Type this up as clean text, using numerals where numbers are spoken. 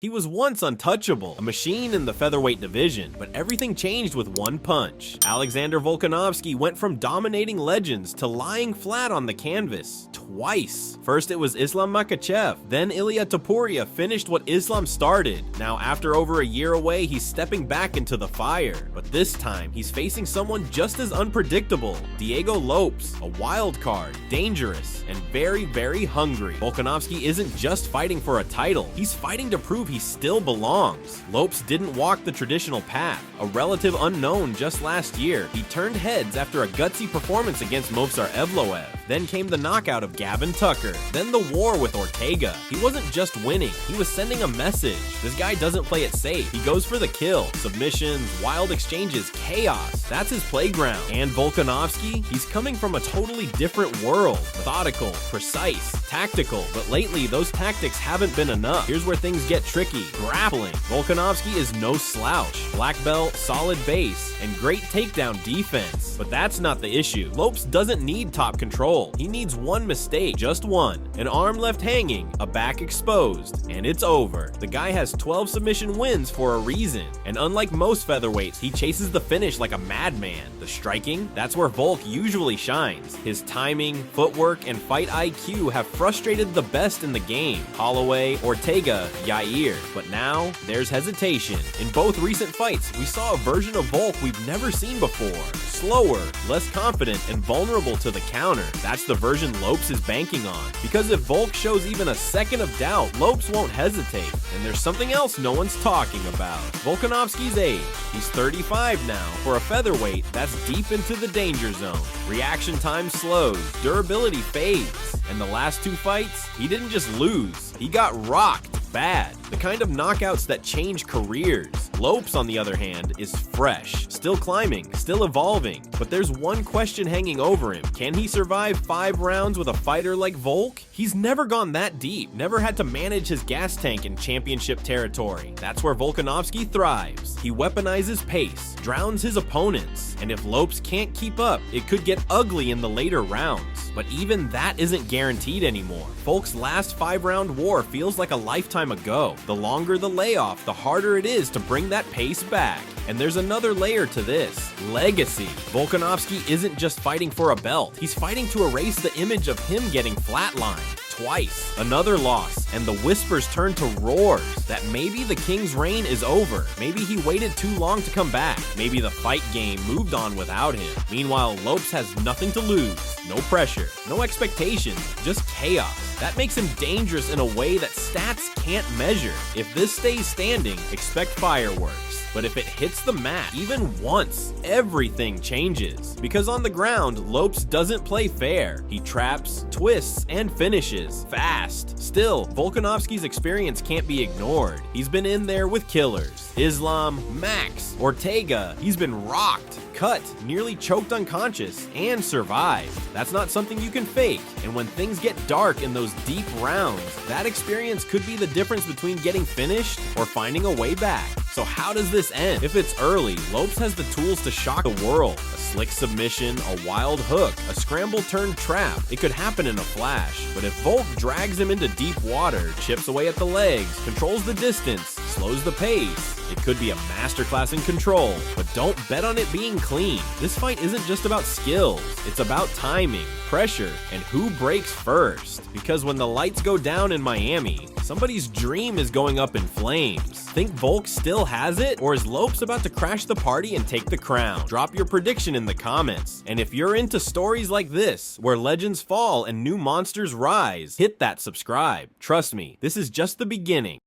He was once untouchable, a machine in the featherweight division, but everything changed with one punch. Alexander Volkanovski went from dominating legends to lying flat on the canvas twice. First it was Islam Makhachev, then Ilia Topuria finished what Islam started. Now after over a year away, he's stepping back into the fire, but this time he's facing someone just as unpredictable, Diego Lopes, a wild card, dangerous, and very, very hungry. Volkanovski isn't just fighting for a title, he's fighting to prove he still belongs. Lopes didn't walk the traditional path. A relative unknown just last year, he turned heads after a gutsy performance against Movsar Evloev. Then came the knockout of Gavin Tucker. Then the war with Ortega. He wasn't just winning, he was sending a message. This guy doesn't play it safe. He goes for the kill. Submissions, wild exchanges, chaos. That's his playground. And Volkanovski? He's coming from a totally different world. Methodical, precise, tactical. But lately, those tactics haven't been enough. Here's where things get tricky. Grappling. Volkanovski is no slouch. Black belt, solid base, and great takedown defense. But that's not the issue. Lopes doesn't need top control. He needs one mistake, just one. An arm left hanging, a back exposed, and it's over. The guy has 12 submission wins for a reason. And unlike most featherweights, he chases the finish like a madman. The striking? That's where Volk usually shines. His timing, footwork, and fight IQ have frustrated the best in the game. Holloway, Ortega, Yair. But now, there's hesitation. In both recent fights, we saw a version of Volk we've never seen before. Slower, less confident, and vulnerable to the counter. That's the version Lopes is banking on. Because if Volk shows even a second of doubt, Lopes won't hesitate. And there's something else no one's talking about. Volkanovski's age. He's 35 now. For a featherweight, that's deep into the danger zone. Reaction time slows, durability fades. And the last two fights, he didn't just lose, he got rocked bad. The kind of knockouts that change careers. Lopes, on the other hand, is fresh, still climbing, still evolving. But there's one question hanging over him. Can he survive 5 rounds with a fighter like Volk? He's never gone that deep, never had to manage his gas tank in championship territory. That's where Volkanovski thrives. He weaponizes pace, drowns his opponents, and if Lopes can't keep up, it could get ugly in the later rounds. But even that isn't guaranteed anymore. Volk's last 5-round war feels like a lifetime ago. The longer the layoff, the harder it is to bring that pace back. And there's another layer to this: legacy. Volkanovski isn't just fighting for a belt, he's fighting to erase the image of him getting flatlined twice. Another loss, and the whispers turn to roars that maybe the King's reign is over. Maybe he waited too long to come back. Maybe the fight game moved on without him. Meanwhile, Lopes has nothing to lose. No pressure, no expectations, just chaos. That makes him dangerous in a way that stats can't measure. If this stays standing, expect fireworks. But if it hits the mat even once, everything changes. Because on the ground, Lopes doesn't play fair. He traps, twists, and finishes fast. Still, Volkanovski's experience can't be ignored. He's been in there with killers. Islam, Max, Ortega. He's been rocked, cut, nearly choked unconscious, and survived. That's not something you can fake. And when things get dark in those deep rounds, that experience could be the difference between getting finished or finding a way back. So how does this end? If it's early, Lopes has the tools to shock the world. A slick submission, a wild hook, a scramble turned trap. It could happen in a flash. But if Volk drags him into deep water, chips away at the legs, controls the distance, slows the pace, it could be a masterclass in control. But don't bet on it being clean. This fight isn't just about skills. It's about timing, pressure, and who breaks first. Because when the lights go down in Miami, somebody's dream is going up in flames. Think Volk still has it? Or is Lopes about to crash the party and take the crown? Drop your prediction in the comments. And if you're into stories like this, where legends fall and new monsters rise, hit that subscribe. Trust me, this is just the beginning.